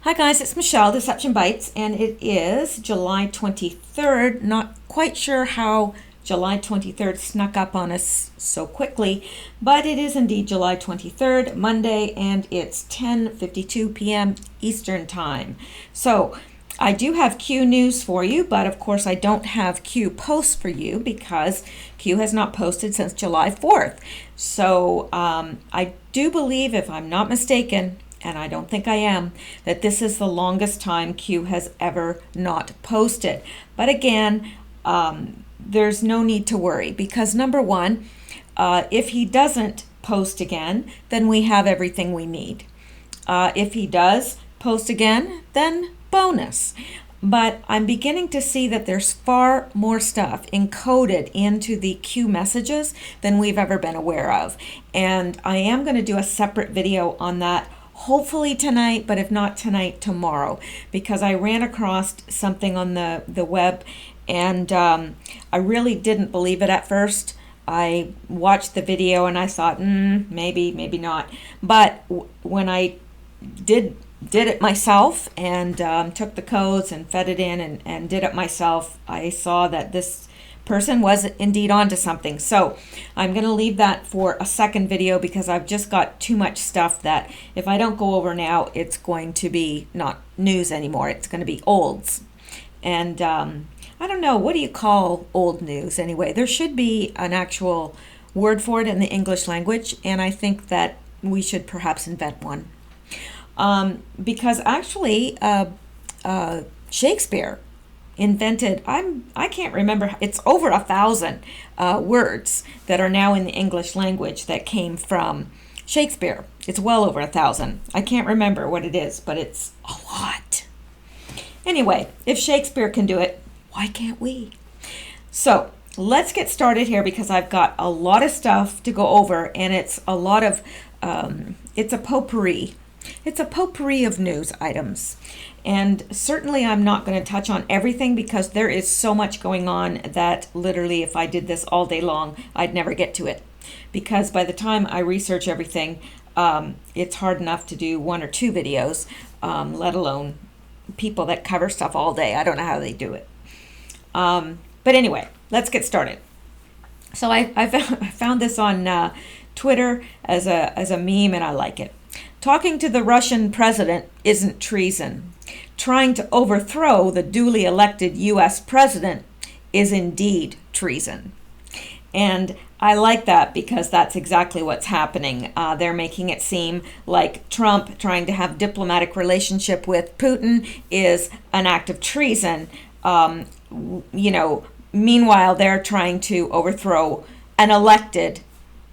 Hi guys, it's Michelle, Deception Bytes, and it is July 23rd. Not quite sure how July 23rd snuck up on us so quickly, but it is indeed July 23rd, Monday, and it's 10:52 p.m. Eastern Time. So I do have Q news for you, but of course I don't have Q posts for you because Q has not posted since July 4th. So I do believe, if I'm not mistaken, and I don't think I am, that this is the longest time Q has ever not posted. But again, there's no need to worry because number one, if he doesn't post again, then we have everything we need. If he does post again, then bonus. But I'm beginning to see that there's far more stuff encoded into the Q messages than we've ever been aware of. And I am going to do a separate video on that, hopefully tonight, but if not tonight, tomorrow, because I ran across something on the web and I really didn't believe it at first. I watched the video and I thought, maybe not. But when I did it myself and took the codes and fed it in and did it myself, I saw that this person was indeed onto something. So I'm going to leave that for a second video because I've just got too much stuff that if I don't go over now, it's going to be not news anymore. It's going to be olds. And I don't know, what do you call old news anyway? There should be an actual word for it in the English language, and I think that we should perhaps invent one. Because actually Shakespeare invented, I can't remember, it's over 1,000 words that are now in the English language that came from Shakespeare. It's well over 1,000. I can't remember what it is, but it's a lot. Anyway, if Shakespeare can do it, why can't we? So let's get started here because I've got a lot of stuff to go over, and it's a lot of, it's a potpourri. It's a potpourri of news items. And certainly I'm not going to touch on everything because there is so much going on that literally if I did this all day long, I'd never get to it. Because by the time I research everything, it's hard enough to do one or two videos, let alone people that cover stuff all day. I don't know how they do it. But anyway, let's get started. So I found this on Twitter as a meme, and I like it. Talking to the Russian president isn't treason. Trying to overthrow the duly elected U.S. president is indeed treason. And I like that because that's exactly what's happening. They're making it seem like Trump trying to have diplomatic relationship with Putin is an act of treason. Meanwhile, they're trying to overthrow an elected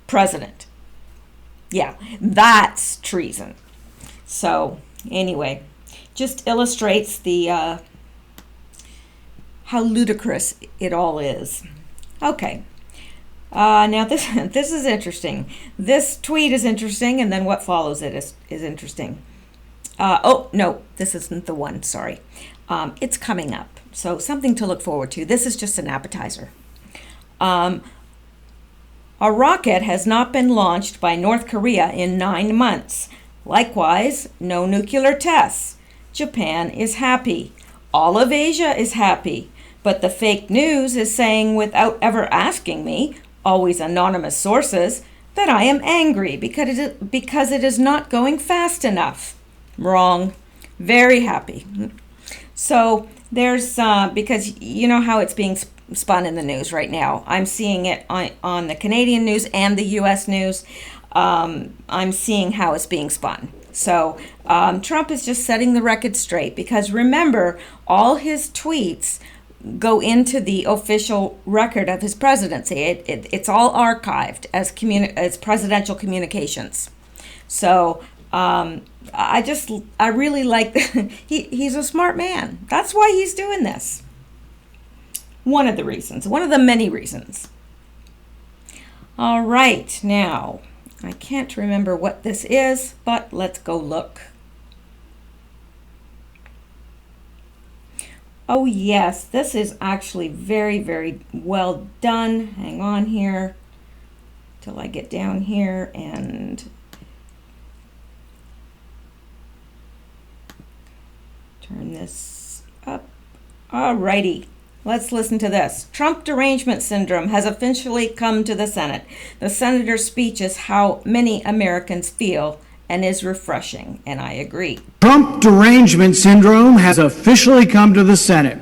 president. Yeah, that's treason. So anyway, just illustrates the how ludicrous it all is. Okay. Now this is interesting. This tweet is interesting, and then what follows it is interesting. Oh no, this isn't the one. Sorry, it's coming up. So something to look forward to. This is just an appetizer. A rocket has not been launched by North Korea in 9 months. Likewise, no nuclear tests. Japan is happy. All of Asia is happy. But the fake news is saying, without ever asking me, always anonymous sources, that I am angry because it is not going fast enough. Wrong. Very happy. So there's, because you know how it's being spun in the news right now. I'm seeing it on the Canadian news and the U.S. news. I'm seeing how it's being spun. So Trump is just setting the record straight because remember, all his tweets go into the official record of his presidency. It's all archived as presidential communications. So I really like he's a smart man. That's why he's doing this. One of the reasons, one of the many reasons. All right, now, I can't remember what this is, but let's go look. Oh yes, this is actually very, very well done. Hang on here till I get down here and Turn this up. Alrighty. Let's listen to this. Trump derangement syndrome has officially come to the Senate. The senator's speech is how many Americans feel and is refreshing, and I agree. Trump derangement syndrome has officially come to the Senate.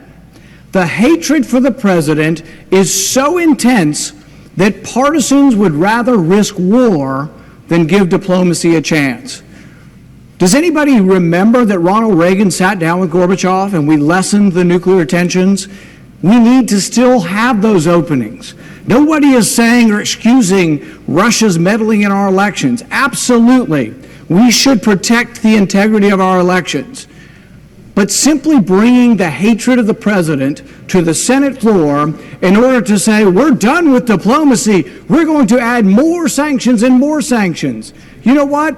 The hatred for the president is so intense that partisans would rather risk war than give diplomacy a chance. Does anybody remember that Ronald Reagan sat down with Gorbachev and we lessened the nuclear tensions? We need to still have those openings. Nobody is saying or excusing Russia's meddling in our elections. Absolutely. We should protect the integrity of our elections. But simply bringing the hatred of the president to the Senate floor in order to say, we're done with diplomacy, we're going to add more sanctions and more sanctions. You know what?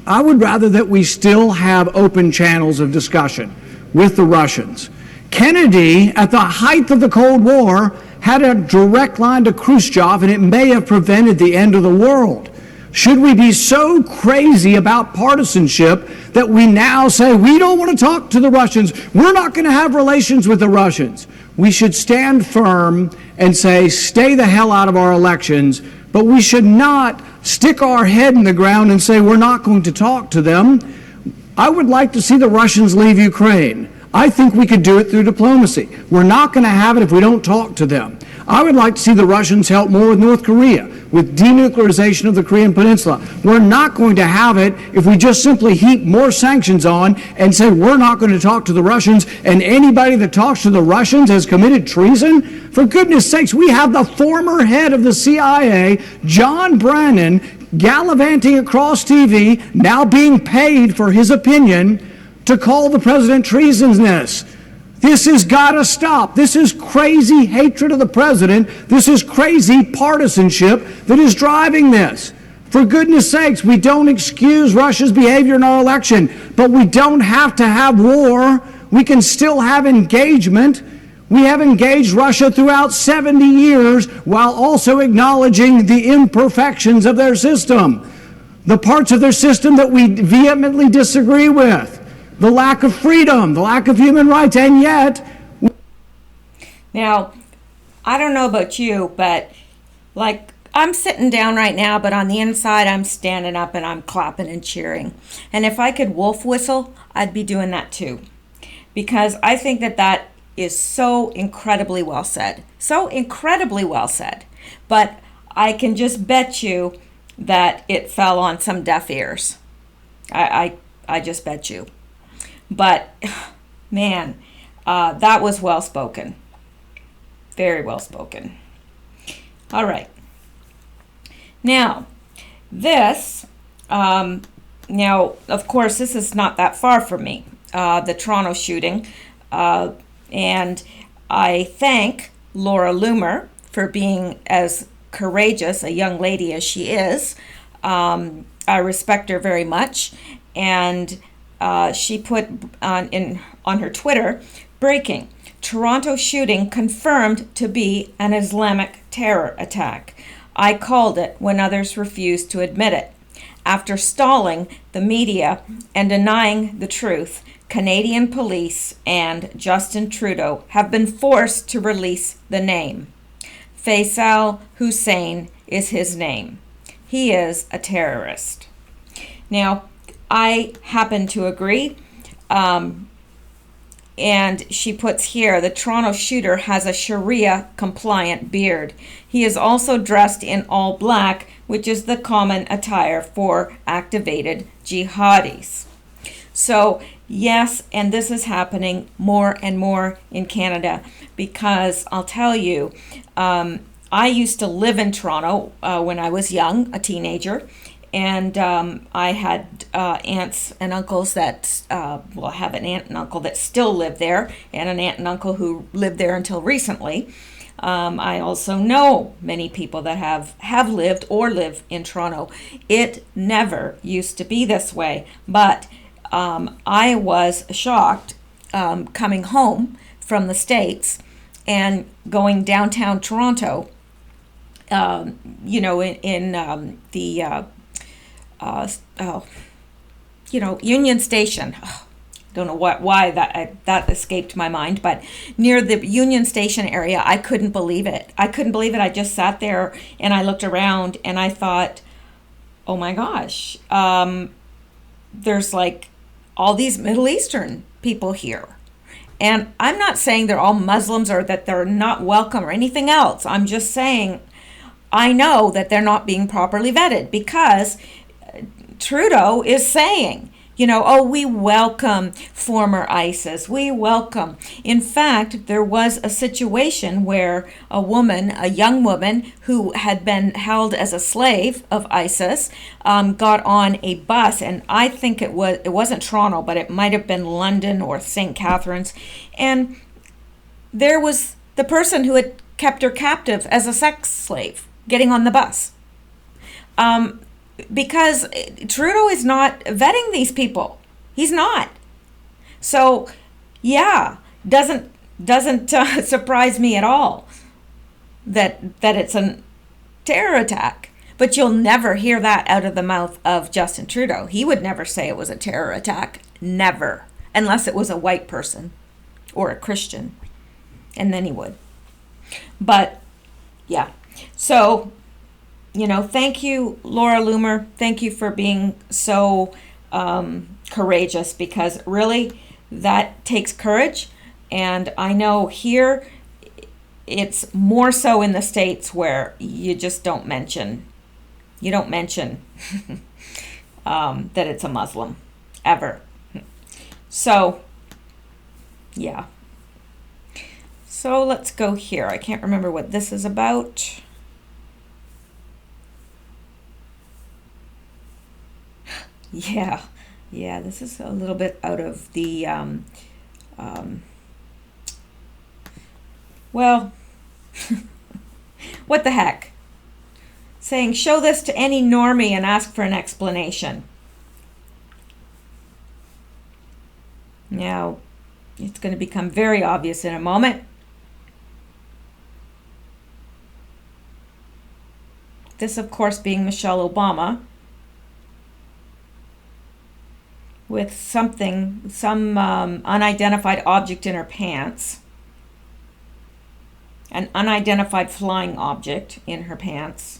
I would rather that we still have open channels of discussion with the Russians. Kennedy, at the height of the Cold War, had a direct line to Khrushchev, and it may have prevented the end of the world. Should we be so crazy about partisanship that we now say, we don't want to talk to the Russians, we're not going to have relations with the Russians? We should stand firm and say, stay the hell out of our elections, but we should not stick our head in the ground and say we're not going to talk to them. I would like to see the Russians leave Ukraine. I think we could do it through diplomacy. We're not going to have it if we don't talk to them. I would like to see the Russians help more with North Korea, with denuclearization of the Korean Peninsula. We're not going to have it if we just simply heap more sanctions on and say we're not going to talk to the Russians, and anybody that talks to the Russians has committed treason. For goodness sakes, we have the former head of the CIA, John Brennan, gallivanting across TV, now being paid for his opinion, to call the president treasonous. This has got to stop. This is crazy hatred of the president. This is crazy partisanship that is driving this. For goodness sakes, we don't excuse Russia's behavior in our election, but we don't have to have war. We can still have engagement. We have engaged Russia throughout 70 years while also acknowledging the imperfections of their system, the parts of their system that we vehemently disagree with. The lack of freedom, the lack of human rights, and yet... Now, I don't know about you, but like I'm sitting down right now, but on the inside I'm standing up and I'm clapping and cheering. And if I could wolf whistle, I'd be doing that too. Because I think that that is so incredibly well said. So incredibly well said. But I can just bet you that it fell on some deaf ears. I just bet you. But, man, that was well spoken. Very well spoken. All right. Now, this, now, of course, this is not that far from me, the Toronto shooting. And I thank Laura Loomer for being as courageous a young lady as she is. I respect her very much. And she put on her Twitter, breaking, Toronto shooting confirmed to be an Islamic terror attack. I called it when others refused to admit it. After stalling the media and denying the truth, Canadian police and Justin Trudeau have been forced to release the name. Faisal Hussein is his name. He is a terrorist. Now, I happen to agree. And she puts here, the Toronto shooter has a Sharia-compliant beard. He is also dressed in all black, which is the common attire for activated jihadis. So, yes, and this is happening more and more in Canada because I'll tell you, I used to live in Toronto when I was young, a teenager. And I had aunts and uncles that, I have an aunt and uncle that still live there, and an aunt and uncle who lived there until recently. I also know many people that have lived or live in Toronto. It never used to be this way, but I was shocked coming home from the States and going downtown Toronto, in the Union Station. Oh, Don't know why that escaped my mind, but near the Union Station area, I couldn't believe it. I couldn't believe it. I just sat there and I looked around and I thought, oh my gosh, there's like all these Middle Eastern people here. And I'm not saying they're all Muslims or that they're not welcome or anything else. I'm just saying I know that they're not being properly vetted because Trudeau is saying, oh, we welcome former ISIS. We welcome. In fact, there was a situation where a young woman who had been held as a slave of ISIS, got on a bus, and I think it wasn't Toronto, but it might have been London or St. Catharines, and there was the person who had kept her captive as a sex slave getting on the bus. Because Trudeau is not vetting these people. He's not. So, yeah, doesn't surprise me at all that it's a terror attack. But you'll never hear that out of the mouth of Justin Trudeau. He would never say it was a terror attack. Never. Unless it was a white person or a Christian. And then he would. But, yeah. So, thank you, Laura Loomer. Thank you for being so courageous, because really that takes courage. And I know here it's more so in the States where you just don't mention that it's a Muslim ever. So, yeah. So let's go here. I can't remember what this is about. Yeah, this is a little bit out of the, well, what the heck? Saying, show this to any normie and ask for an explanation. Now, it's going to become very obvious in a moment. This, of course, being Michelle Obama, with some unidentified object in her pants, an unidentified flying object in her pants.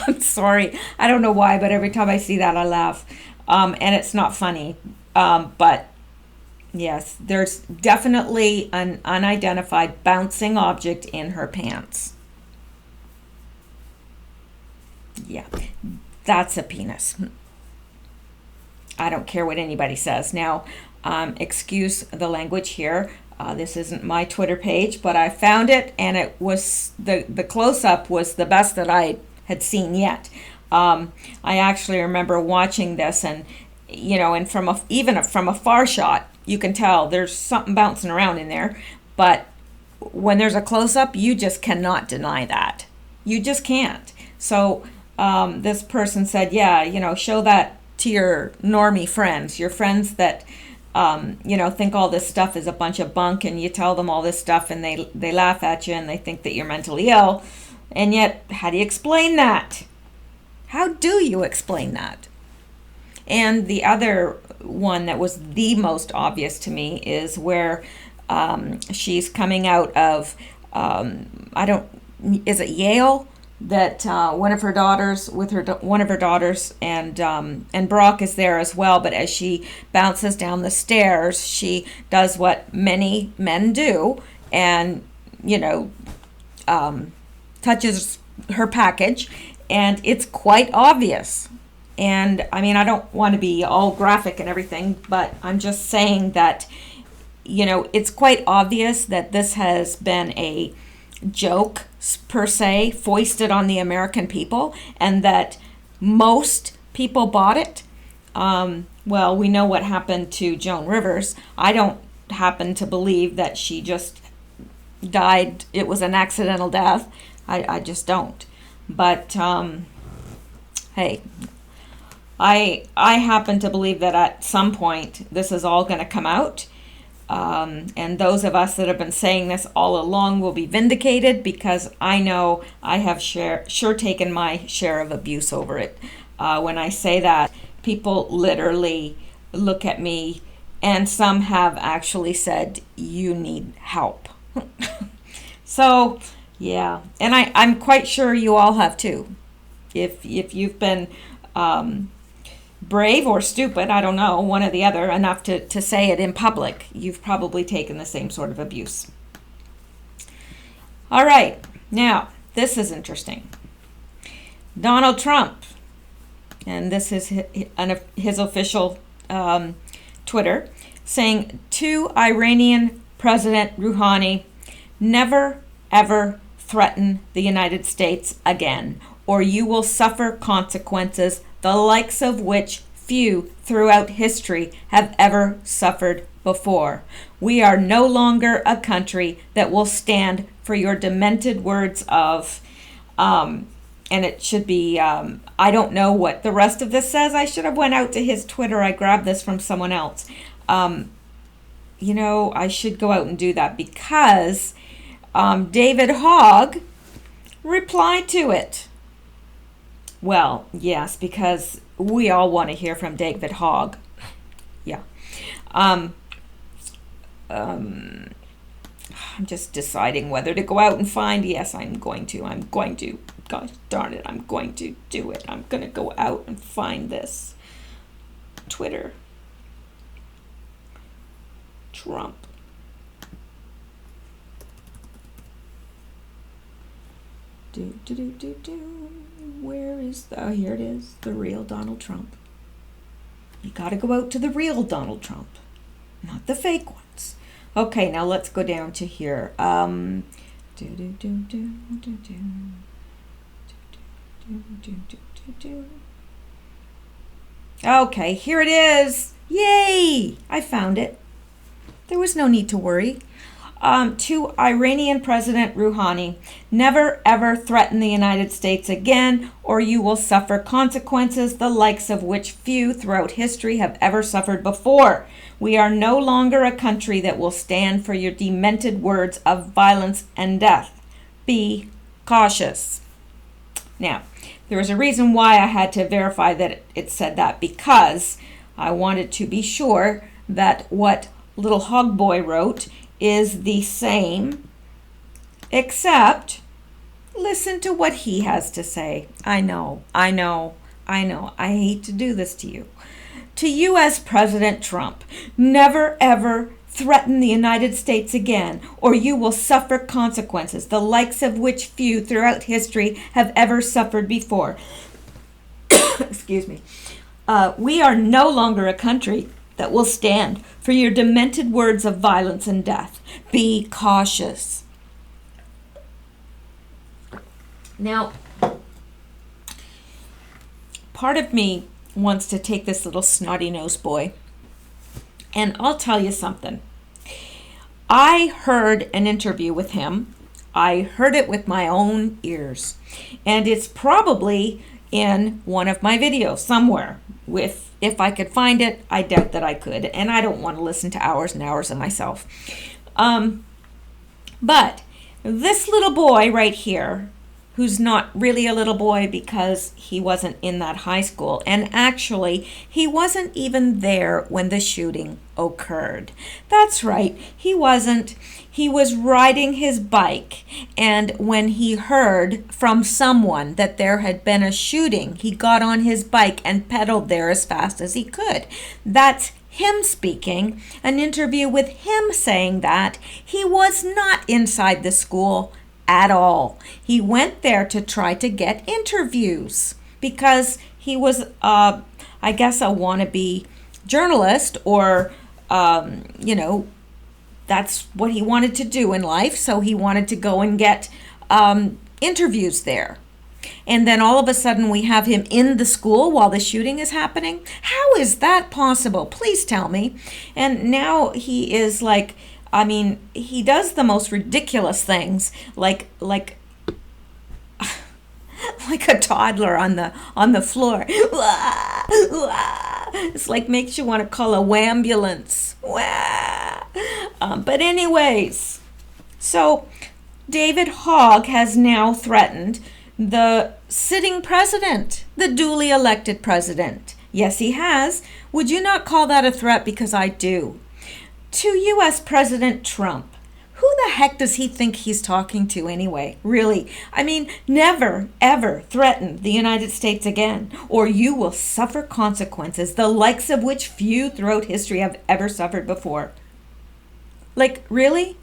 I'm sorry, I don't know why, but every time I see that I laugh, and it's not funny, but yes, there's definitely an unidentified bouncing object in her pants. Yeah, that's a penis. I don't care what anybody says. Now, excuse the language here. This isn't my Twitter page, but I found it, and it was the close-up was the best that I had seen yet. I actually remember watching this, and and from a far shot, you can tell there's something bouncing around in there. But when there's a close-up, you just cannot deny that. You just can't. So this person said, yeah, show that to your normie friends, your friends that, think all this stuff is a bunch of bunk, and you tell them all this stuff and they laugh at you and they think that you're mentally ill. And yet, how do you explain that? How do you explain that? And the other one that was the most obvious to me is where she's coming out of, is it Yale? That one of her daughters, and Brock is there as well. But as she bounces down the stairs, she does what many men do, and touches her package, and it's quite obvious. And I mean, I don't want to be all graphic and everything, but I'm just saying that it's quite obvious that this has been a joke per se foisted on the American people, and that most people bought it. Well, we know what happened to Joan Rivers. I don't happen to believe that she just died, it was an accidental death. I just don't. But hey, I happen to believe that at some point this is all going to come out. And those of us that have been saying this all along will be vindicated, because I know I have sure taken my share of abuse over it. When I say that, people literally look at me, and some have actually said, "You need help." So, yeah, and I'm quite sure you all have too. If you've been brave or stupid, I don't know, one or the other, enough to say it in public, you've probably taken the same sort of abuse. All right, now, this is interesting. Donald Trump, and this is his official Twitter, saying to Iranian President Rouhani, never ever threaten the United States again, or you will suffer consequences the likes of which few throughout history have ever suffered before. We are no longer a country that will stand for your demented words of, and it should be, I don't know what the rest of this says. I should have went out to his Twitter. I grabbed this from someone else. You know, I should go out and do that because David Hogg replied to it. Well, yes, because we all want to hear from David Hogg. Yeah. I'm just deciding whether to go out and find. Yes, I'm going to. Gosh darn it, I'm going to do it. I'm going to go out and find this. Twitter. Trump. Where is the, oh, here it is, the real Donald Trump. You got to go out to the real Donald Trump, not the fake ones. Okay, now let's go down to here. Okay, here it is. Yay! I found it. There was no need to worry. To Iranian President Rouhani, never ever threaten the United States again, or you will suffer consequences the likes of which few throughout history have ever suffered before. We are no longer a country that will stand for your demented words of violence and death. Be cautious. Now, there is a reason why I had to verify that it said that, because I wanted to be sure that what Little Hog Boy wrote is the same, except listen to what he has to say. I know. I hate to do this to you. To U.S. President Trump, never ever threaten the United States again, or you will suffer consequences, the likes of which few throughout history have ever suffered before. Excuse me. We are no longer a country that will stand for your demented words of violence and death. Be cautious. Now, part of me wants to take this little snotty-nosed boy, and I'll tell you something. I heard an interview with him. I heard it with my own ears, and it's probably in one of my videos somewhere. If I could find it, I doubt that I could, and I don't want to listen to hours and hours of myself. But this little boy right here, who's not really a little boy because he wasn't in that high school, and actually he wasn't even there when the shooting occurred. That's right, he wasn't. He was riding his bike, and when he heard from someone that there had been a shooting, he got on his bike and pedaled there as fast as he could. That's him speaking, an interview with him saying that he was not inside the school at all. He went there to try to get interviews because he was, I guess, a wannabe journalist, or, that's what he wanted to do in life. So he wanted to go and get interviews there. And then all of a sudden we have him in the school while the shooting is happening. How is that possible? Please tell me. And now he is like, I mean, he does the most ridiculous things, like a toddler on the floor. It's like makes you want to call a wambulance. But anyways, so David Hogg has now threatened the sitting president, the duly elected president. Yes, he has. Would you not call that a threat? Because I do. To U.S. President Trump. Who the heck does he think he's talking to anyway? Really? I mean, never, ever threaten the United States again, or you will suffer consequences, the likes of which few throughout history have ever suffered before. Like, really?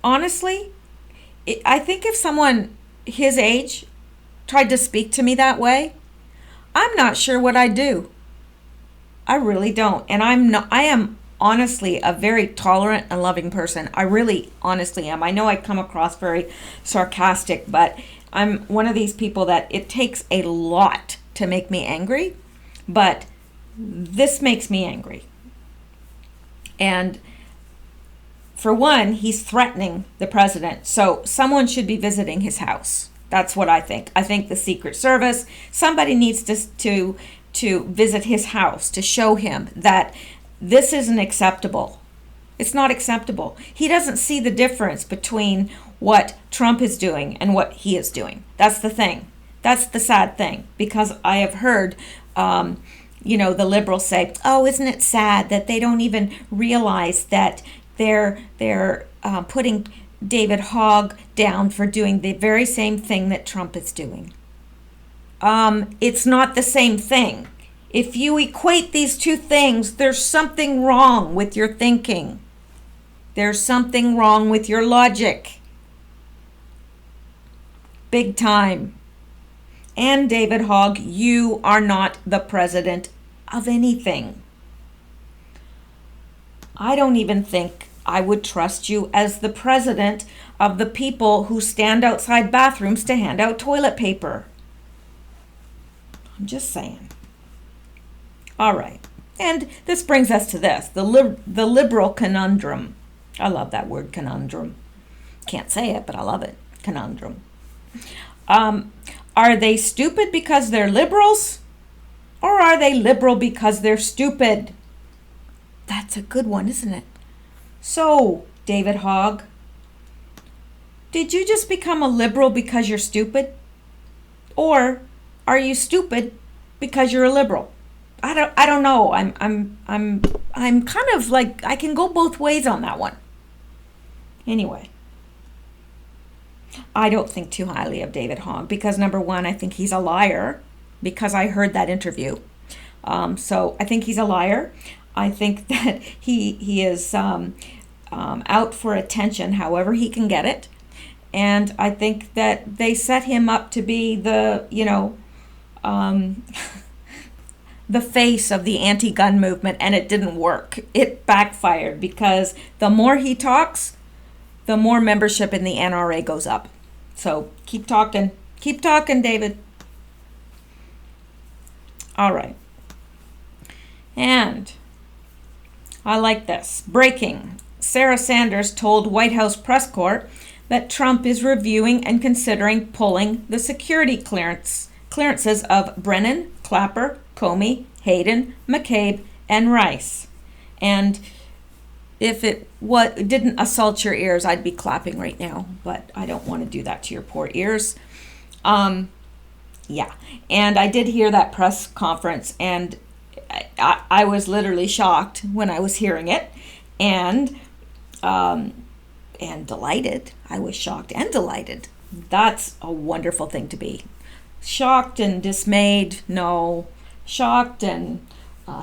Honestly? I think if someone his age tried to speak to me that way, I'm not sure what I'd do. I really don't. And I am honestly a very tolerant and loving person. I really honestly am. I know I come across very sarcastic, but I'm one of these people that it takes a lot to make me angry, but this makes me angry. And for one, he's threatening the president, so someone should be visiting his house. That's what I think. I think the Secret Service, somebody needs to visit his house to show him that this isn't acceptable. It's not acceptable. He doesn't see the difference between what Trump is doing and what he is doing. That's the thing. That's the sad thing, because I have heard, the liberals say, "Oh, isn't it sad that they don't even realize that they're putting David Hogg down for doing the very same thing that Trump is doing." It's not the same thing. If you equate these two things, there's something wrong with your thinking. There's something wrong with your logic. Big time. And David Hogg, you are not the president of anything. I don't even think I would trust you as the president of the people who stand outside bathrooms to hand out toilet paper. I'm just saying. All right. And this brings us to this, the liberal conundrum. I love that word, conundrum. Can't say it, but I love it. Conundrum. Are they stupid because they're liberals? Or are they liberal because they're stupid? That's a good one, isn't it? So, David Hogg, did you just become a liberal because you're stupid? Or are you stupid because you're a liberal? I don't know. I'm kind of like, I can go both ways on that one. Anyway, I don't think too highly of David Hogg because, number one, I think he's a liar because I heard that interview. So I think he's a liar. I think that he is out for attention however he can get it. And I think that they set him up to be the face of the anti-gun movement, and it didn't work. It backfired because the more he talks, the more membership in the NRA goes up. So keep talking, David. All right. And I like this. Breaking. Sarah Sanders told White House press corps that Trump is reviewing and considering pulling the security clearances of Brennan, Clapper, Comey, Hayden, McCabe, and Rice. And if it didn't assault your ears, I'd be clapping right now, but I don't want to do that to your poor ears. Yeah, and I did hear that press conference, and I was literally shocked when I was hearing it, and delighted. I was shocked and delighted. That's a wonderful thing to be. Shocked and dismayed, no. Shocked and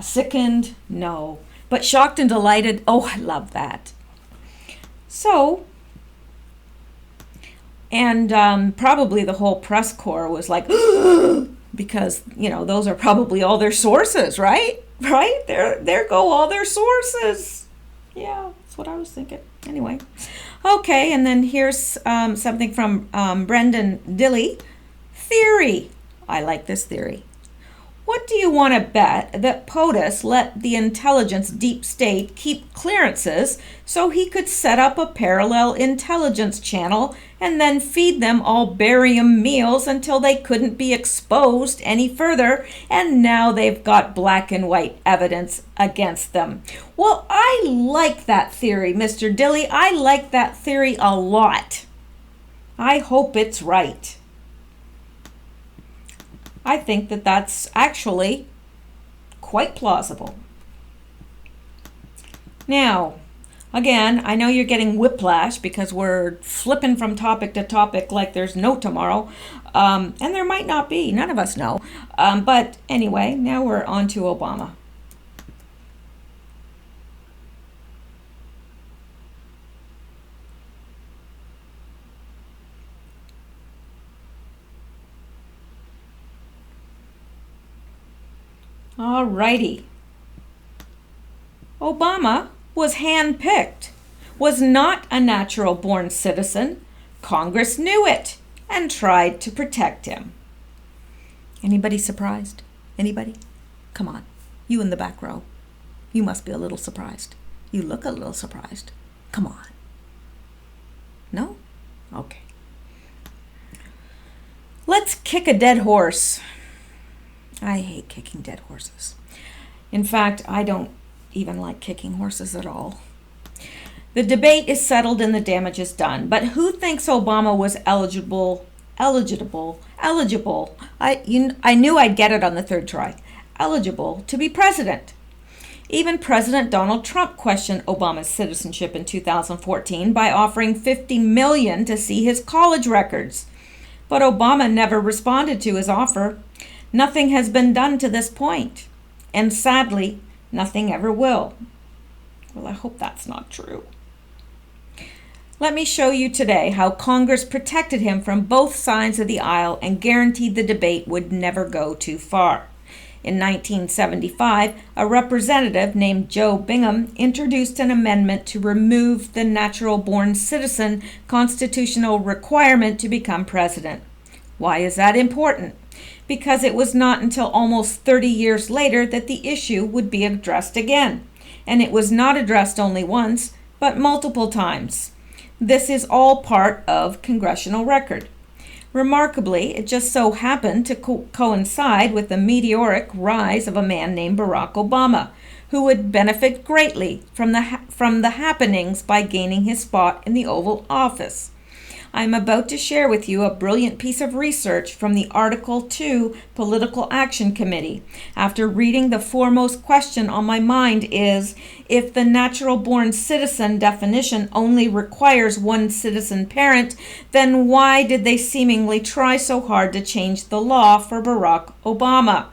sickened, no. But shocked and delighted, oh, I love that. So, and probably the whole press corps was like, because, those are probably all their sources, right? Right? There go all their sources. Yeah, that's what I was thinking. Anyway. Okay, and then here's something from Brendan Dilley. Theory. I like this theory. What do you want to bet that POTUS let the intelligence deep state keep clearances so he could set up a parallel intelligence channel and then feed them all barium meals until they couldn't be exposed any further, and now they've got black and white evidence against them? Well, I like that theory, Mr. Dilley. I like that theory a lot. I hope it's right. I think that that's actually quite plausible. Now, again, I know you're getting whiplash because we're flipping from topic to topic like there's no tomorrow. And there might not be. None of us know. But anyway, now we're on to Obama. Alrighty. Obama was handpicked, was not a natural-born citizen. Congress knew it and tried to protect him. Anybody surprised? Anybody? Come on, you in the back row. You must be a little surprised. You look a little surprised. Come on. No? Okay. Let's kick a dead horse. I hate kicking dead horses. In fact, I don't even like kicking horses at all. The debate is settled and the damage is done. But who thinks Obama was eligible? I knew I'd get it on the third try. Eligible to be president. Even President Donald Trump questioned Obama's citizenship in 2014 by offering $50 million to see his college records. But Obama never responded to his offer. Nothing has been done to this point, and sadly, nothing ever will. Well, I hope that's not true. Let me show you today how Congress protected him from both sides of the aisle and guaranteed the debate would never go too far. In 1975, a representative named Joe Bingham introduced an amendment to remove the natural-born citizen constitutional requirement to become president. Why is that important? Because it was not until almost 30 years later that the issue would be addressed again. And it was not addressed only once, but multiple times. This is all part of congressional record. Remarkably, it just so happened to coincide with the meteoric rise of a man named Barack Obama, who would benefit greatly from the happenings by gaining his spot in the Oval Office. I'm about to share with you a brilliant piece of research from the Article 2 Political Action Committee. After reading, the foremost question on my mind is, if the natural-born citizen definition only requires one citizen parent, then why did they seemingly try so hard to change the law for Barack Obama?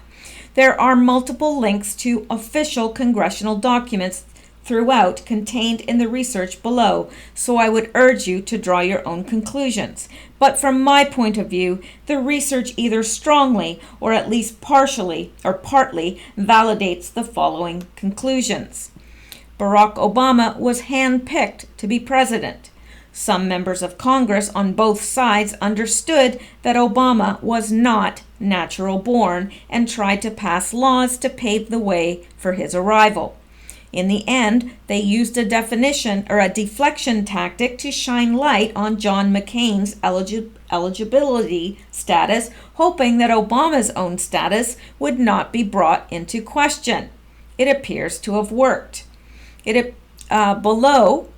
There are multiple links to official congressional documents throughout contained in the research below, so I would urge you to draw your own conclusions. But from my point of view, the research either strongly or at least partially or partly validates the following conclusions. Barack Obama was handpicked to be president. Some members of Congress on both sides understood that Obama was not natural born and tried to pass laws to pave the way for his arrival. In the end, they used a deflection tactic to shine light on John McCain's eligibility status, hoping that Obama's own status would not be brought into question. It appears to have worked. Below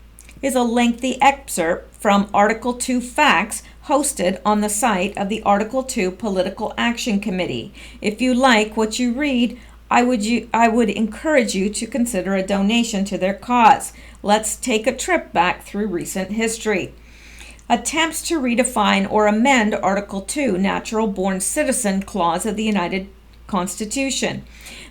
is a lengthy excerpt from Article 2 Facts hosted on the site of the Article 2 Political Action Committee. If you like what you read, I would encourage you to consider a donation to their cause. Let's take a trip back through recent history. Attempts to redefine or amend Article 2, Natural Born Citizen Clause of the United Constitution.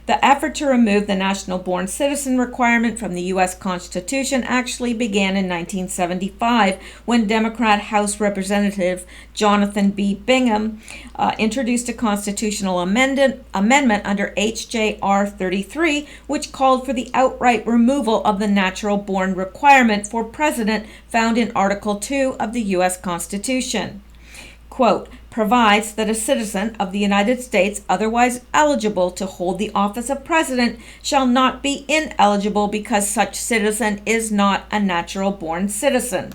The effort to remove the national-born citizen requirement from the U.S. Constitution actually began in 1975 when Democrat House Representative Jonathan B. Bingham introduced a constitutional amendment under H.J.R. 33, which called for the outright removal of the natural-born requirement for president found in Article 2 of the U.S. Constitution. Quote, provides that a citizen of the United States otherwise eligible to hold the office of president shall not be ineligible because such citizen is not a natural-born citizen.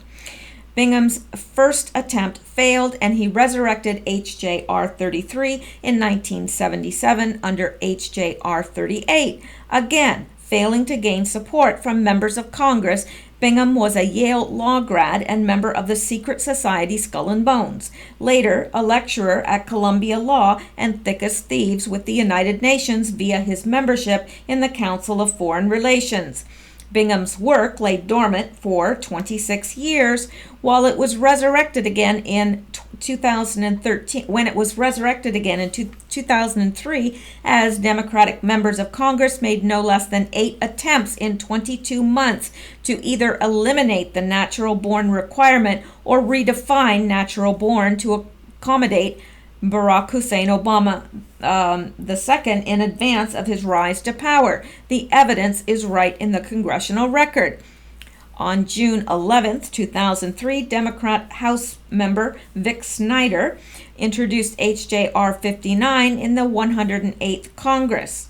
Bingham's first attempt failed, and he resurrected H.J.R. 33 in 1977 under H.J.R. 38, again failing to gain support from members of Congress. Bingham was a Yale law grad and member of the secret society Skull and Bones, later a lecturer at Columbia Law and thick as thieves with the United Nations via his membership in the Council of Foreign Relations. Bingham's work lay dormant for 26 years while it was resurrected again in 2013, when it was resurrected again in 2003, as Democratic members of Congress made no less than 8 attempts in 22 months to either eliminate the natural born requirement or redefine natural born to accommodate Barack Hussein Obama II in advance of his rise to power. The evidence is right in the congressional record. On June 11, 2003, Democrat House member Vic Snyder introduced H.J.R. 59 in the 108th Congress.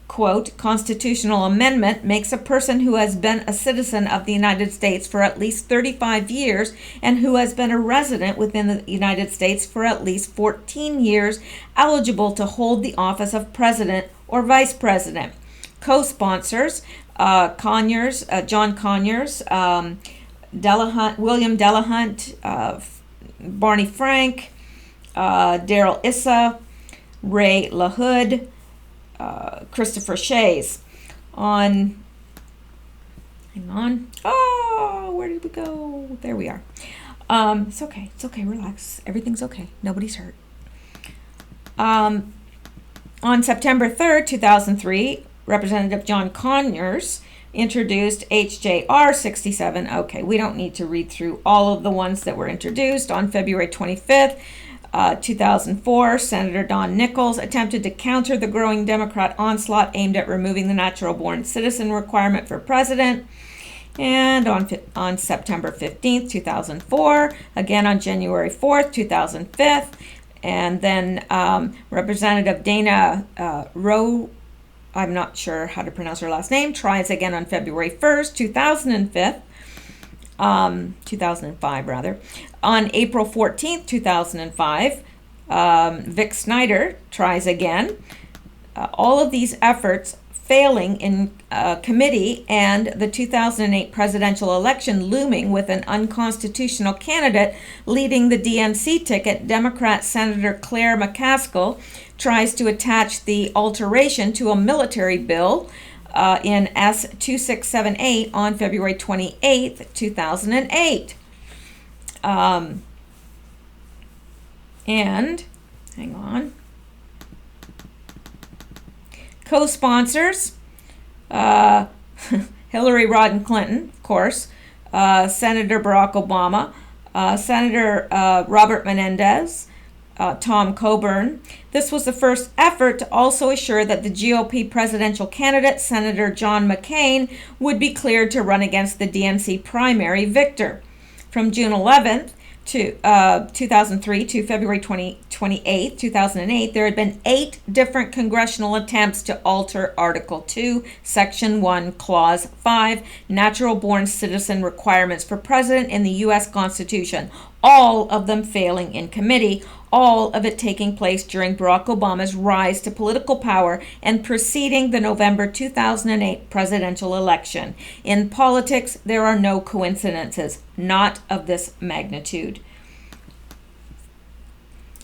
Quote, constitutional amendment makes a person who has been a citizen of the United States for at least 35 years and who has been a resident within the United States for at least 14 years eligible to hold the office of president or vice president. Co-sponsors, John Conyers, Delahunt, William Delahunt, Barney Frank, Darrell Issa, Ray LaHood, Christopher Shays. Hang on. Oh, where did we go? There we are. It's okay. It's okay. Relax. Everything's okay. Nobody's hurt. On September 3rd, 2003, Representative John Conyers introduced H.J.R. 67. Okay, we don't need to read through all of the ones that were introduced. On February 25th, 2004, Senator Don Nichols attempted to counter the growing Democrat onslaught aimed at removing the natural-born citizen requirement for president. And on September 15th, 2004, again on January 4th, 2005, and then Representative Dana Rowe, I'm not sure how to pronounce her last name, tries again on February 1st, 2005 rather. On April 14th, 2005, Vic Snyder tries again. All of these efforts failing in committee and the 2008 presidential election looming with an unconstitutional candidate leading the DNC ticket, Democrat Senator Claire McCaskill tries to attach the alteration to a military bill in S2678 on February 28th, 2008. And, hang on, co-sponsors, Hillary Rodham Clinton, of course, Senator Barack Obama, Senator Robert Menendez, Tom Coburn. This was the first effort to also assure that the GOP presidential candidate, Senator John McCain, would be cleared to run against the DNC primary victor. From June 11th to 2003 to February 28th, 2008, there had been 8 different congressional attempts to alter Article 2, Section 1, Clause 5, natural-born citizen requirements for president in the U.S. Constitution, all of them failing in committee, all of it taking place during Barack Obama's rise to political power and preceding the November 2008 presidential election. In politics, there are no coincidences, not of this magnitude.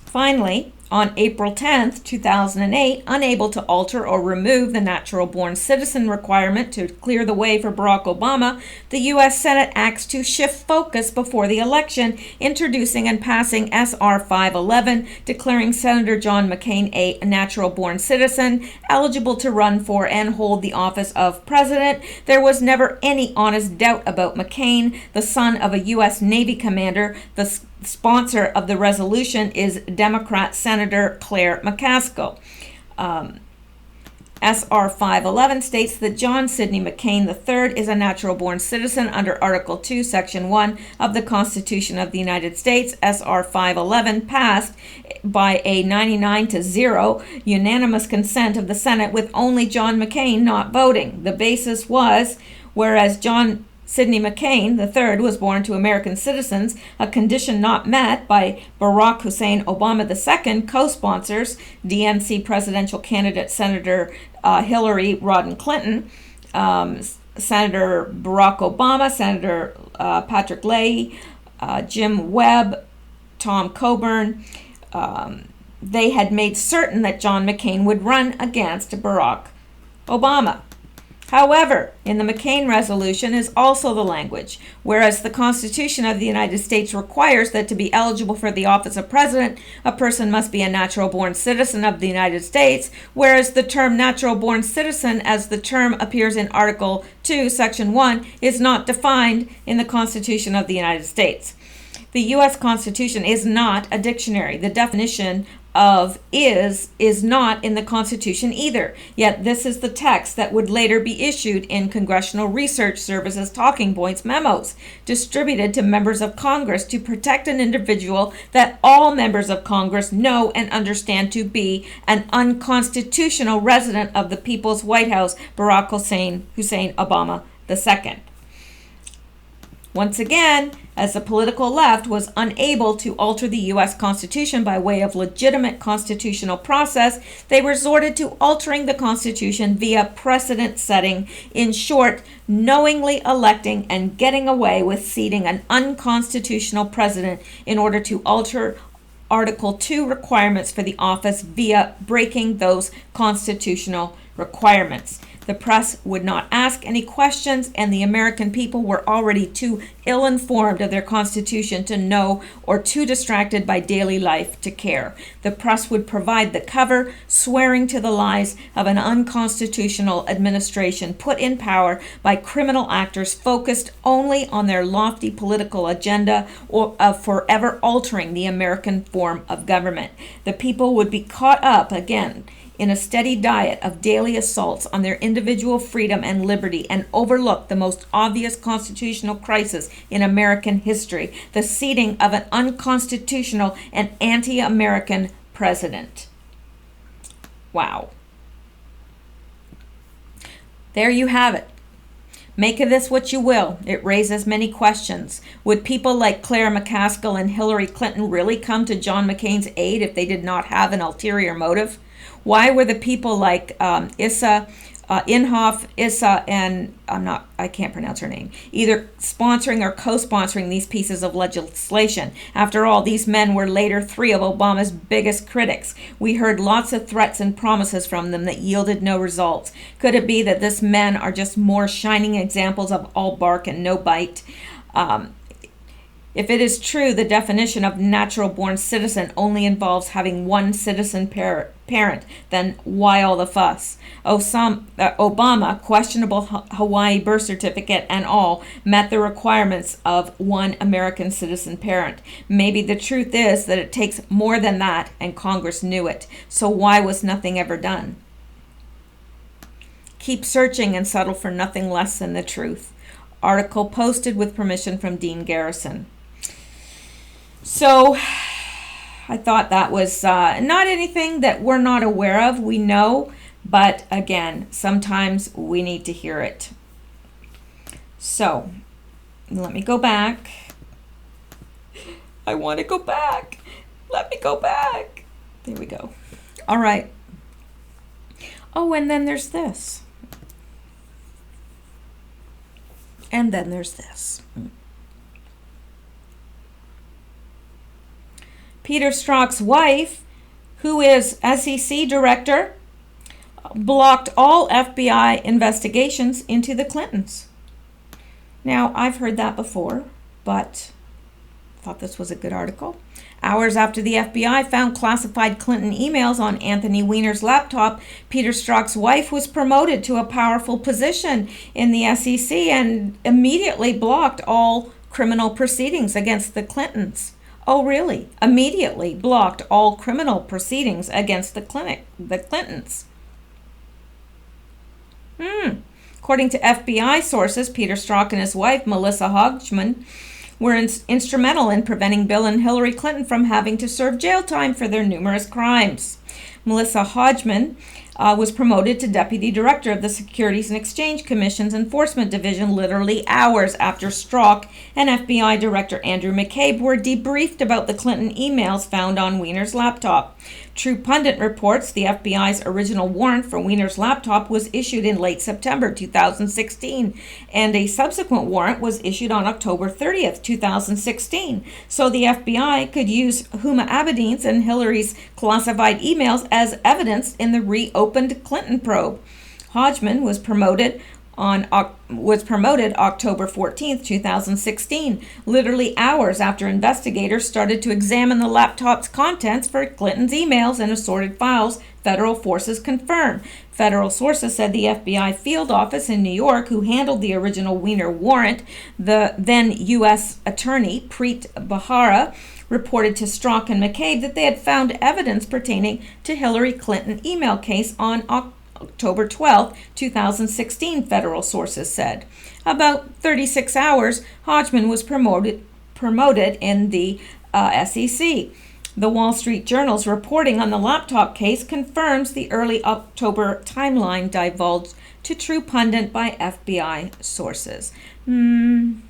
Finally, on April 10th, 2008, unable to alter or remove the natural-born citizen requirement to clear the way for Barack Obama, the U.S. Senate acts to shift focus before the election, introducing and passing S.R. 511, declaring Senator John McCain a natural-born citizen, eligible to run for and hold the office of president. There was never any honest doubt about McCain, the son of a U.S. Navy commander. The sponsor of the resolution is Democrat Senator Claire McCaskill. S.R. 511 states that John Sidney McCain III is a natural-born citizen under Article 2, Section 1 of the Constitution of the United States. S.R. 511 passed by a 99-0 unanimous consent of the Senate, with only John McCain not voting. The basis was, whereas John Sidney McCain III was born to American citizens, a condition not met by Barack Hussein Obama II, co-sponsors, DNC presidential candidate Senator Hillary Rodham Clinton, Senator Barack Obama, Senator Patrick Leahy, Jim Webb, Tom Coburn. They had made certain that John McCain would run against Barack Obama. However, in the McCain resolution is also the language, whereas the Constitution of the United States requires that to be eligible for the office of president, a person must be a natural-born citizen of the United States, whereas the term natural-born citizen, as the term appears in Article 2, Section 1, is not defined in the Constitution of the United States. The U.S. Constitution is not a dictionary. The definition of is not in the Constitution either. Yet this is the text that would later be issued in Congressional Research Service's talking points memos, distributed to members of Congress to protect an individual that all members of Congress know and understand to be an unconstitutional resident of the People's White House, Barack Hussein Obama II. Once again, as the political left was unable to alter the U.S. Constitution by way of legitimate constitutional process, they resorted to altering the Constitution via precedent setting. In short, knowingly electing and getting away with seating an unconstitutional president in order to alter Article 2 requirements for the office via breaking those constitutional requirements. The press would not ask any questions, and the American people were already too ill-informed of their Constitution to know, or too distracted by daily life to care. The press would provide the cover, swearing to the lies of an unconstitutional administration put in power by criminal actors focused only on their lofty political agenda or of forever altering the American form of government. The people would be caught up again in a steady diet of daily assaults on their individual freedom and liberty, and overlook the most obvious constitutional crisis in American history, the seating of an unconstitutional and anti-American president. Wow. There you have it. Make of this what you will. It raises many questions. Would people like Claire McCaskill and Hillary Clinton really come to John McCain's aid if they did not have an ulterior motive? Why were the people like Issa and I can't pronounce her name, either sponsoring or co-sponsoring these pieces of legislation? After all, these men were later three of Obama's biggest critics. We heard lots of threats and promises from them that yielded no results. Could it be that these men are just more shining examples of all bark and no bite? If it is true, the definition of natural-born citizen only involves having one citizen parent, then why all the fuss? Obama, questionable Hawaii birth certificate and all, met the requirements of one American citizen parent. Maybe the truth is that it takes more than that, and Congress knew it. So why was nothing ever done? Keep searching and settle for nothing less than the truth. Article posted with permission from Dean Garrison. So I thought that was not anything that we're not aware of. We know, but again, sometimes we need to hear it. So let me go back. I want to go back. Let me go back. There we go. All right. Oh, and then there's this. And then there's this. Peter Strzok's wife, who is SEC director, blocked all FBI investigations into the Clintons. Now, I've heard that before, but I thought this was a good article. Hours after the FBI found classified Clinton emails on Anthony Weiner's laptop, Peter Strzok's wife was promoted to a powerful position in the SEC and immediately blocked all criminal proceedings against the Clintons. Oh, really? Immediately blocked all criminal proceedings against the Clintons. According to FBI sources, Peter Strzok and his wife, Melissa Hodgman, were instrumental in preventing Bill and Hillary Clinton from having to serve jail time for their numerous crimes. Melissa Hodgman was promoted to Deputy Director of the Securities and Exchange Commission's Enforcement Division literally hours after Strzok and FBI Director Andrew McCabe were debriefed about the Clinton emails found on Weiner's laptop. True Pundit reports the FBI's original warrant for Weiner's laptop was issued in late September 2016, and a subsequent warrant was issued on October 30th, 2016. So the FBI could use Huma Abedin's and Hillary's classified emails as evidence in the reopened Clinton probe. Hodgman was promoted October 14th, 2016, literally hours after investigators started to examine the laptop's contents for Clinton's emails and assorted files, federal forces confirmed. Federal sources said the FBI field office in New York, who handled the original Weiner warrant, the then U.S. Attorney Preet Bharara, reported to Strzok and McCabe that they had found evidence pertaining to Hillary Clinton email case on October 12, 2016, federal sources said. About 36 hours, Hodgman was promoted in the SEC. The Wall Street Journal's reporting on the laptop case confirms the early October timeline divulged to True Pundit by FBI sources. Don't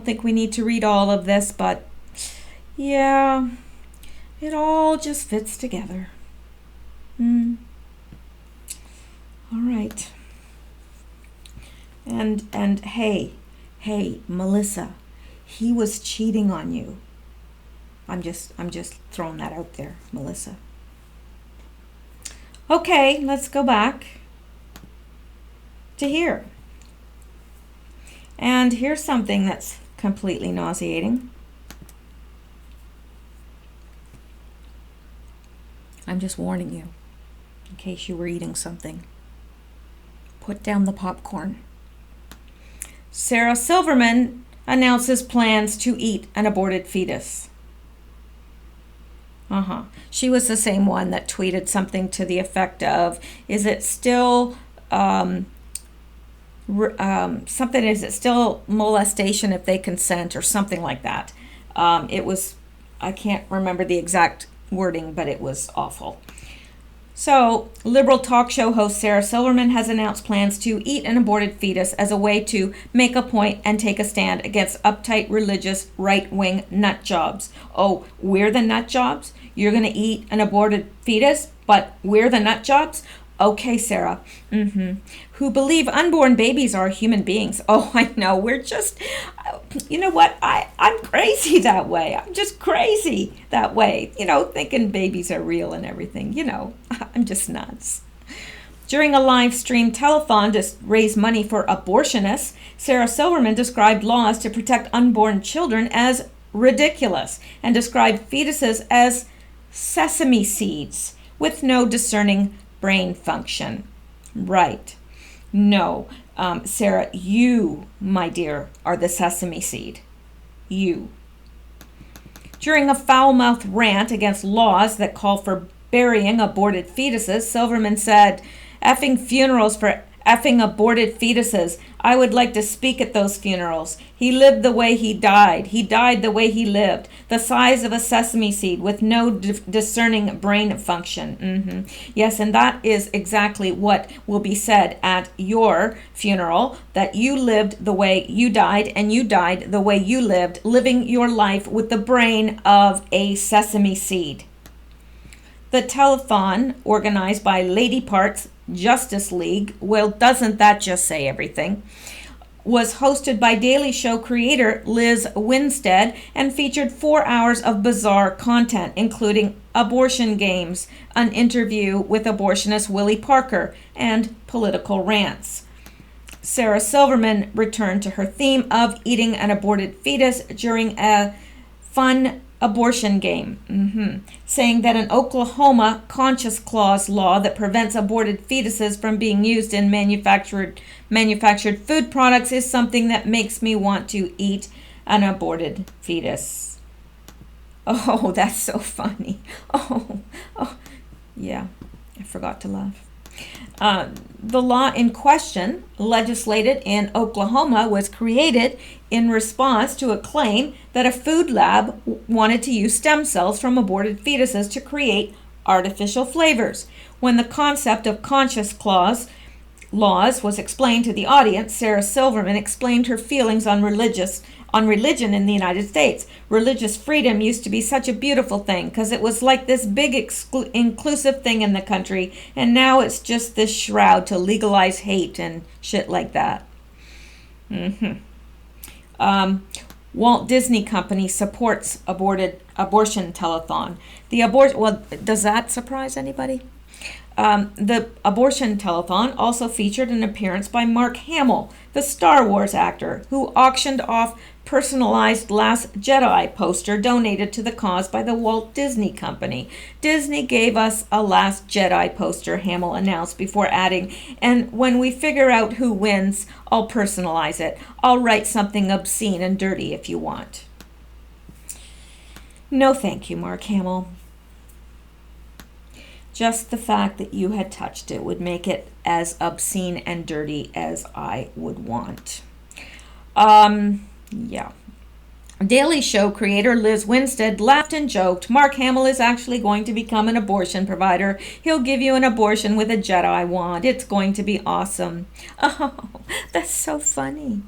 think we need to read all of this, but yeah, it all just fits together. All right. And hey, Melissa, he was cheating on you. I'm just throwing that out there, Melissa. Okay, let's go back to here. And here's something that's completely nauseating. I'm just warning you, in case you were eating something. Put down the popcorn. Sarah Silverman announces plans to eat an aborted fetus. She was the same one that tweeted something to the effect of, is it still molestation if they consent, or something like that. I can't remember the exact wording, but it was awful. So, liberal talk show host Sarah Silverman has announced plans to eat an aborted fetus as a way to make a point and take a stand against uptight religious right-wing nut jobs. Oh, we're the nut jobs? You're going to eat an aborted fetus, but we're the nut jobs? Okay, Sarah. Who believe unborn babies are human beings. Oh, I know. We're just, you know what? I'm crazy that way. I'm just crazy that way. Thinking babies are real and everything. I'm just nuts. During a live stream telethon to raise money for abortionists, Sarah Silverman described laws to protect unborn children as ridiculous and described fetuses as sesame seeds with no discerning brain function. Right. No. Sarah, you, my dear, are the sesame seed. You. During a foul-mouthed rant against laws that call for burying aborted fetuses, Silverman said, "Effing funerals for effing aborted fetuses. I would like to speak at those funerals. He lived the way he died. He died the way he lived. The size of a sesame seed with no discerning brain function." Yes, and that is exactly what will be said at your funeral, that you lived the way you died, and you died the way you lived, living your life with the brain of a sesame seed. The telethon, organized by Lady Parts Justice League, well, doesn't that just say everything, was hosted by Daily Show creator Liz Winstead and featured 4 hours of bizarre content, including abortion games, an interview with abortionist Willie Parker, and political rants. Sarah Silverman returned to her theme of eating an aborted fetus during a fun abortion game, saying that an Oklahoma Conscience Clause law that prevents aborted fetuses from being used in manufactured food products is something that makes me want to eat an aborted fetus. Oh, that's so funny. Oh, yeah, I forgot to laugh. The law in question, legislated in Oklahoma, was created in response to a claim that a food lab wanted to use stem cells from aborted fetuses to create artificial flavors. When the concept of Conscience Clause laws was explained to the audience, Sarah Silverman explained her feelings on religion in the United States. Religious freedom used to be such a beautiful thing because it was like this big inclusive thing in the country, and now it's just this shroud to legalize hate and shit like that. Walt Disney Company supports abortion telethon. Well, does that surprise anybody? The abortion telethon also featured an appearance by Mark Hamill, the Star Wars actor, who auctioned off personalized Last Jedi poster donated to the cause by the Walt Disney Company. Disney gave us a Last Jedi poster, Hamill announced before adding, and when we figure out who wins, I'll personalize it. I'll write something obscene and dirty if you want. No thank you, Mark Hamill. Just the fact that you had touched it would make it as obscene and dirty as I would want. Yeah. Daily Show creator Liz Winstead laughed and joked, Mark Hamill is actually going to become an abortion provider. He'll give you an abortion with a Jedi wand. It's going to be awesome. Oh, that's so funny.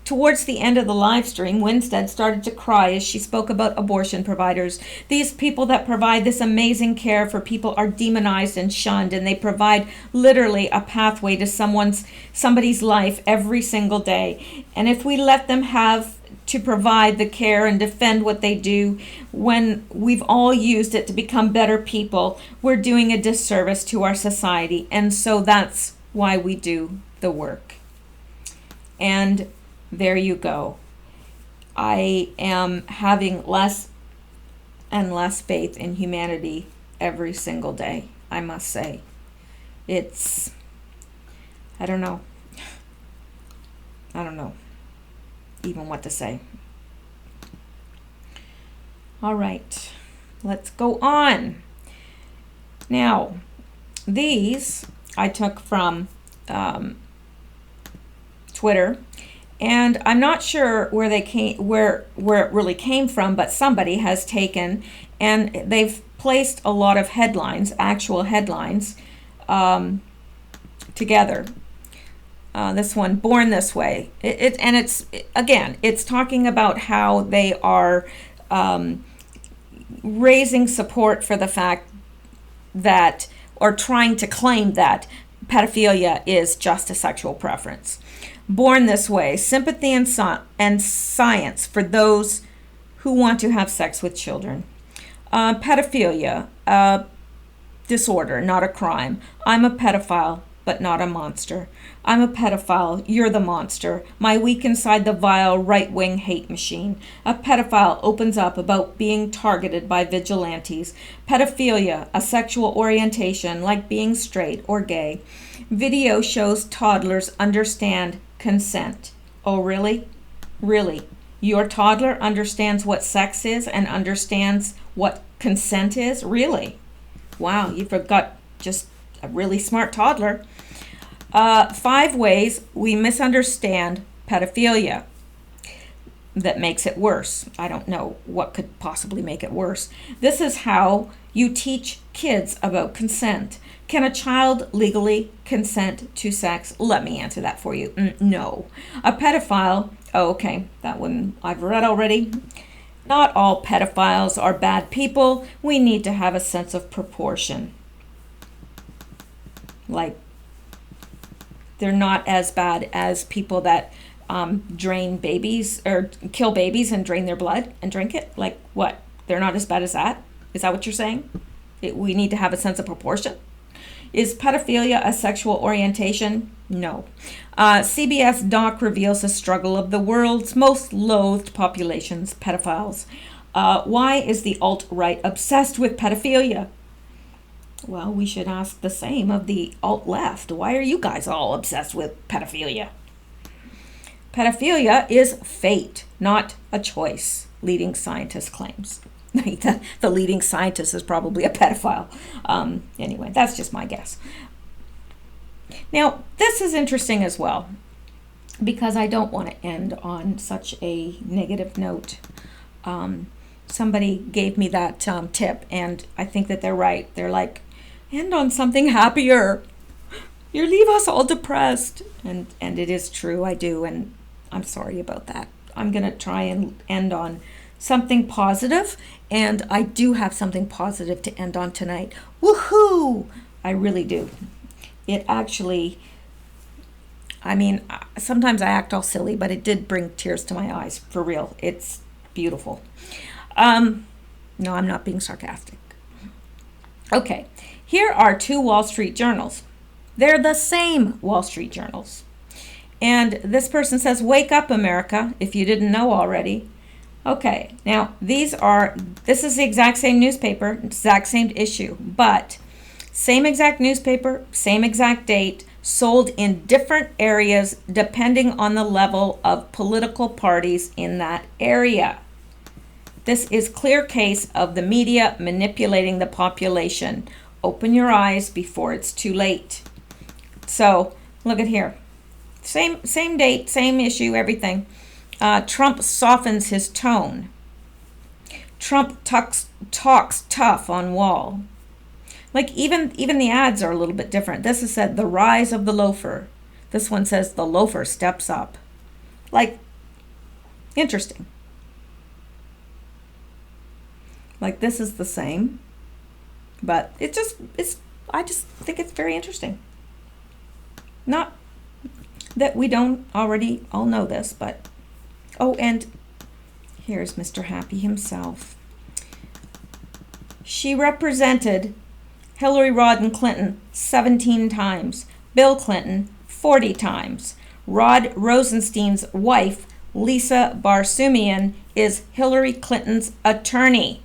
Towards the end of the live stream, Winstead started to cry as she spoke about abortion providers. These people that provide this amazing care for people are demonized and shunned, and they provide literally a pathway to somebody's life every single day. And if we let them have to provide the care and defend what they do when we've all used it to become better people, we're doing a disservice to our society. And so that's why we do the work. And there you go. I am having less and less faith in humanity every single day, I must say. I don't know even what to say. All right, let's go on. Now, these I took from Twitter. And I'm not sure where they came, where it really came from, but somebody has taken and they've placed a lot of headlines, actual headlines, together. This one, Born This Way, it's talking about how they are raising support for the fact that, or trying to claim that pedophilia is just a sexual preference. Born This Way, sympathy and science for those who want to have sex with children. Pedophilia, disorder, not a crime. I'm a pedophile, but not a monster. I'm a pedophile, you're the monster. My weak inside the vile right-wing hate machine. A pedophile opens up about being targeted by vigilantes. Pedophilia, a sexual orientation like being straight or gay. Video shows toddlers understand consent. Oh, really? Really? Your toddler understands what sex is and understands what consent is? Really? Wow, you've got just a really smart toddler. 5 ways we misunderstand pedophilia that makes it worse. I don't know what could possibly make it worse. This is how you teach kids about consent. Can a child legally consent to sex? Let me answer that for you. No. A pedophile, okay, that one I've read already. Not all pedophiles are bad people. We need to have a sense of proportion. Like, they're not as bad as people that drain babies or kill babies and drain their blood and drink it. Like, what? They're not as bad as that? Is that what you're saying? We need to have a sense of proportion? Is pedophilia a sexual orientation? No. CBS doc reveals the struggle of the world's most loathed populations, pedophiles. Why is the alt-right obsessed with pedophilia? Well, we should ask the same of the alt-left. Why are you guys all obsessed with pedophilia? Pedophilia is fate, not a choice, leading scientist claims. The leading scientist is probably a pedophile. Anyway, that's just my guess. Now, this is interesting as well, because I don't want to end on such a negative note. Somebody gave me that tip, and I think that they're right. They're like, end on something happier. You leave us all depressed. And it is true, I do, and I'm sorry about that. I'm going to try and end on something positive, and I do have something positive to end on tonight. Woohoo! I really do. It actually, I mean, sometimes I act all silly, but it did bring tears to my eyes, for real. It's beautiful. No, I'm not being sarcastic. Okay, here are two Wall Street journals. They're the same Wall Street journals. And this person says, "Wake up, America," if you didn't know already. Okay, now this is the exact same newspaper, exact same issue, but same exact newspaper, same exact date, sold in different areas depending on the level of political parties in that area. This is clear case of the media manipulating the population. Open your eyes before it's too late. So look at here. Same date, same issue, everything. Trump softens his tone. Trump talks tough on wall. Like even the ads are a little bit different. This is said the rise of the loafer. This one says the loafer steps up. Like, interesting. Like this is the same, but I just think it's very interesting. Not that we don't already all know this, but oh, and here's Mr. Happy himself. She represented Hillary Rodham Clinton 17 times, Bill Clinton 40 times. Rod Rosenstein's wife, Lisa Barsumian, is Hillary Clinton's attorney.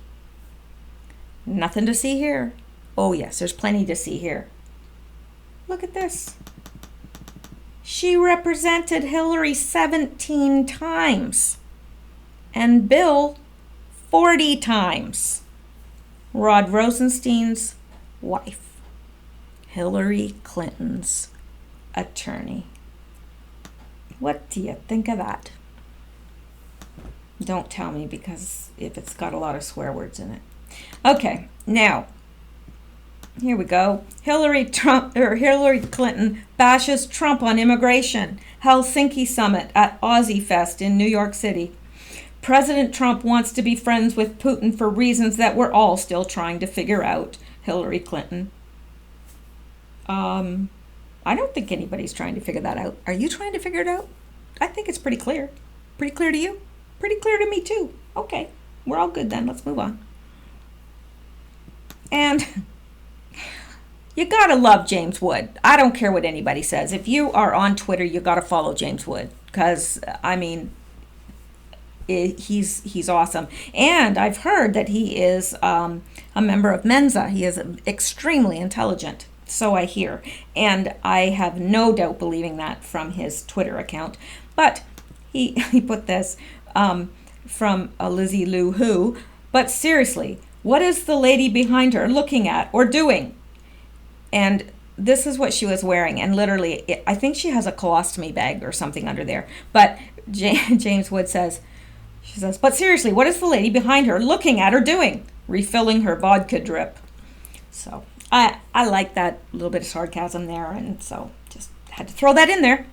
Nothing to see here. Oh yes, there's plenty to see here. Look at this. She represented Hillary 17 times and Bill 40 times. Rod Rosenstein's wife, Hillary Clinton's attorney. What do you think of that? Don't tell me, because if it's got a lot of swear words in it. Okay, now here we go. Hillary Clinton bashes Trump on immigration. Helsinki summit at Aussie Fest in New York City. President Trump wants to be friends with Putin for reasons that we're all still trying to figure out. Hillary Clinton. I don't think anybody's trying to figure that out. Are you trying to figure it out? I think it's pretty clear. Pretty clear to you? Pretty clear to me too. Okay, we're all good then. Let's move on. And you gotta love James Wood. I don't care what anybody says. If you are on Twitter, you gotta follow James Wood, because I mean, he's awesome. And I've heard that he is a member of Mensa. He is extremely intelligent, so I hear, and I have no doubt believing that from his Twitter account. But he put this from Lizzie Lou Who. But seriously, what is the lady behind her looking at or doing? And this is what she was wearing. And literally, I think she has a colostomy bag or something under there. But James Wood says, she says, but seriously, what is the lady behind her looking at or doing? Refilling her vodka drip. So I like that little bit of sarcasm there. And so just had to throw that in there.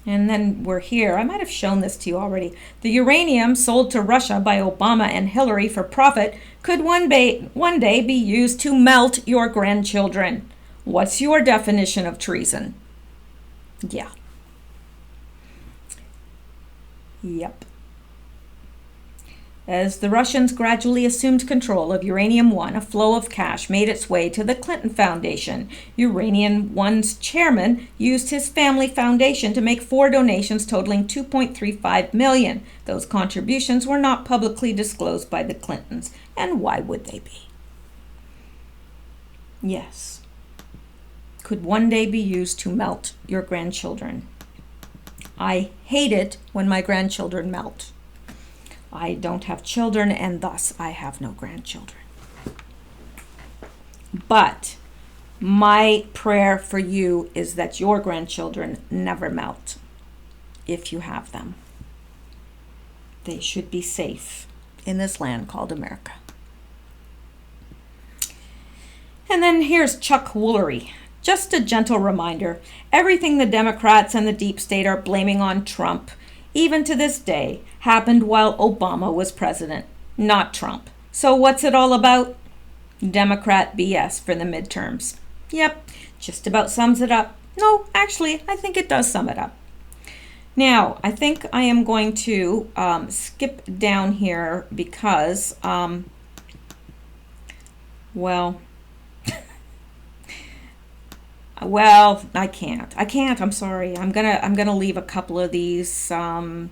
And then we're here. I might have shown this to you already. The uranium sold to Russia by Obama and Hillary for profit could one day be used to melt your grandchildren. What's your definition of treason? Yeah. Yep. As the Russians gradually assumed control of Uranium One, a flow of cash made its way to the Clinton Foundation. Uranium One's chairman used his family foundation to make 4 donations totaling $2.35 million. Those contributions were not publicly disclosed by the Clintons, and why would they be? Yes. Could one day be used to melt your grandchildren. I hate it when my grandchildren melt. I don't have children, and thus I have no grandchildren. But my prayer for you is that your grandchildren never melt, if you have them. They should be safe in this land called America. And then here's Chuck Woolery. Just a gentle reminder, everything the Democrats and the deep state are blaming on Trump, even to this day, happened while Obama was president, not Trump. So what's it all about? Democrat BS for the midterms. Yep, just about sums it up. No, actually, I think it does sum it up. Now, I think I am going to skip down here because, well, I can't. I'm sorry. I'm gonna leave a couple of these. I'm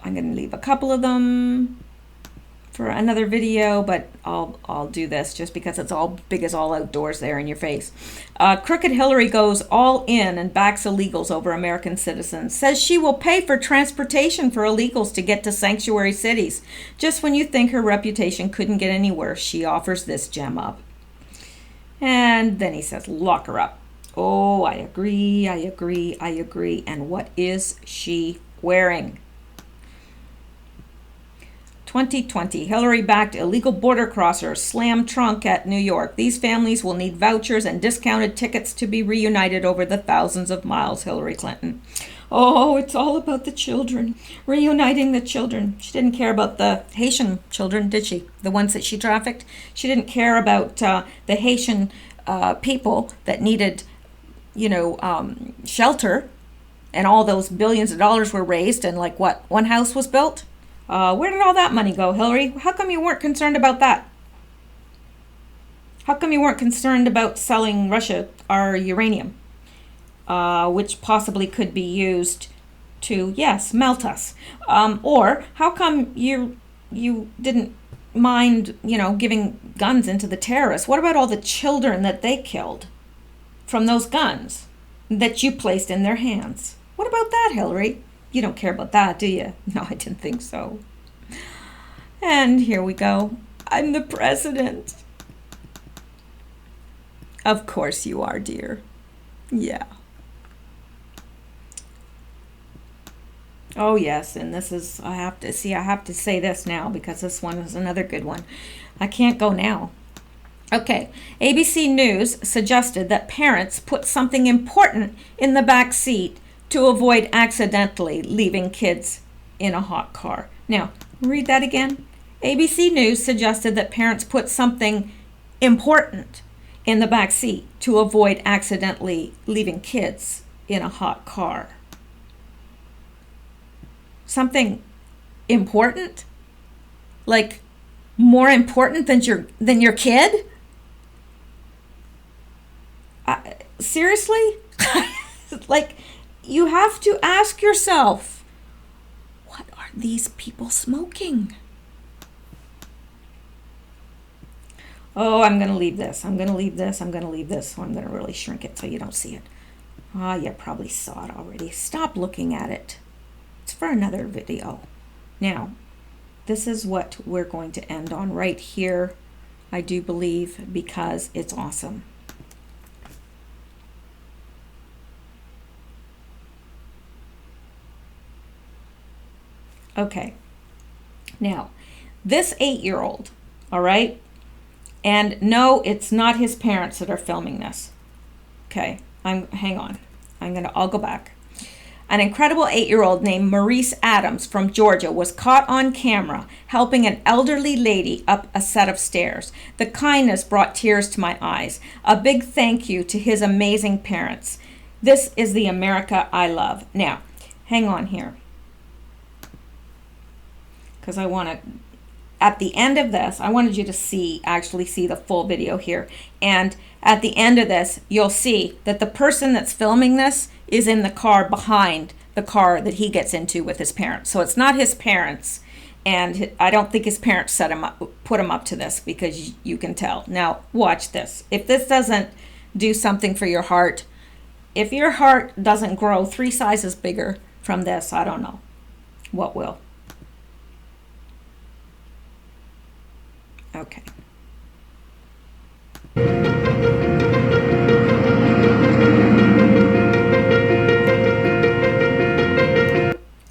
gonna leave a couple of them for another video, but I'll do this just because it's all big as all outdoors there in your face. Crooked Hillary goes all in and backs illegals over American citizens. Says she will pay for transportation for illegals to get to sanctuary cities. Just when you think her reputation couldn't get any worse, she offers this gem up. And then he says, lock her up. Oh, I agree. And what is she wearing? 2020, Hillary-backed illegal border crossers slam trunk at New York. These families will need vouchers and discounted tickets to be reunited over the thousands of miles, Hillary Clinton. Oh, it's all about the children, reuniting the children. She didn't care about the Haitian children, did she? The ones that she trafficked? She didn't care about the Haitian people that needed, shelter, and all those billions of dollars were raised, and like what, one house was built? Where did all that money go, Hillary? How come you weren't concerned about that? How come you weren't concerned about selling Russia our uranium? Which possibly could be used to, yes, melt us. Or how come you didn't mind, giving guns into the terrorists? What about all the children that they killed from those guns that you placed in their hands? What about that, Hillary? You don't care about that, do you? No, I didn't think so. And here we go. I'm the president. Of course you are, dear. Yeah. Oh, yes, and this is, I have to say this now because this one is another good one. I can't go now. Okay, ABC News suggested that parents put something important in the back seat to avoid accidentally leaving kids in a hot car. Now, read that again. ABC News suggested that parents put something important in the back seat to avoid accidentally leaving kids in a hot car. Something important? Like more important than your kid? Seriously? Like, you have to ask yourself, what are these people smoking? Oh, I'm going to leave this. So I'm going to really shrink it so you don't see it. You probably saw it already. Stop looking at it. It's for another video. Now, this is what we're going to end on right here, I do believe, because it's awesome. Okay, now, this 8-year-old, all right, and no, it's not his parents that are filming this. Okay, hang on, I'll go back. An incredible 8-year-old named Maurice Adams from Georgia was caught on camera helping an elderly lady up a set of stairs. The kindness brought tears to my eyes. A big thank you to his amazing parents. This is the America I love. Now, hang on here, because I want to, at the end of this, I wanted you to actually see the full video here. And at the end of this, you'll see that the person that's filming this is in the car behind the car that he gets into with his parents. So it's not his parents. And I don't think his parents put him up to this, because you can tell. Now, watch this. If this doesn't do something for your heart, if your heart doesn't grow 3 sizes bigger from this, I don't know what will. Okay.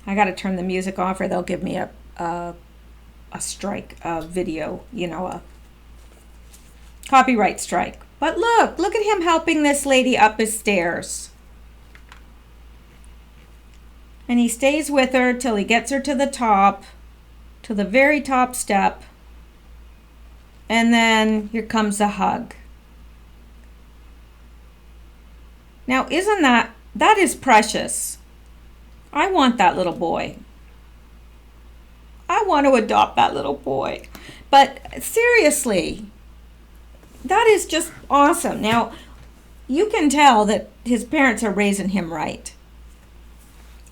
I got to turn the music off or they'll give me a strike, a video, Copyright strike. But look at him helping this lady up his stairs. And he stays with her till he gets her to the top, to the very top step. And then here comes a hug. Now, isn't that is precious. I want that little boy. I want to adopt that little boy. But seriously, that is just awesome. Now, you can tell that his parents are raising him right.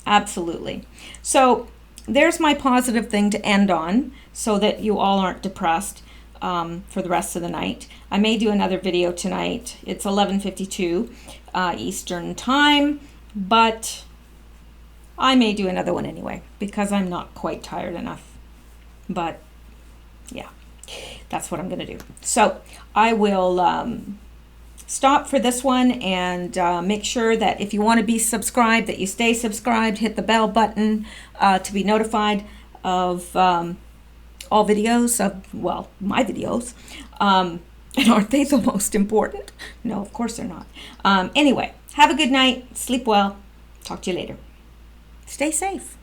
Absolutely. So there's my positive thing to end on so that you all aren't depressed for the rest of the night. I may do another video tonight. It's 11:52 Eastern time, but I may do another one anyway because I'm not quite tired enough. But yeah, that's what I'm going to do. So I will stop for this one and make sure that if you want to be subscribed, that you stay subscribed, hit the bell button to be notified of all videos of, well, my videos. And aren't they the most important? No, of course they're not. Anyway, have a good night. Sleep well. Talk to you later. Stay safe.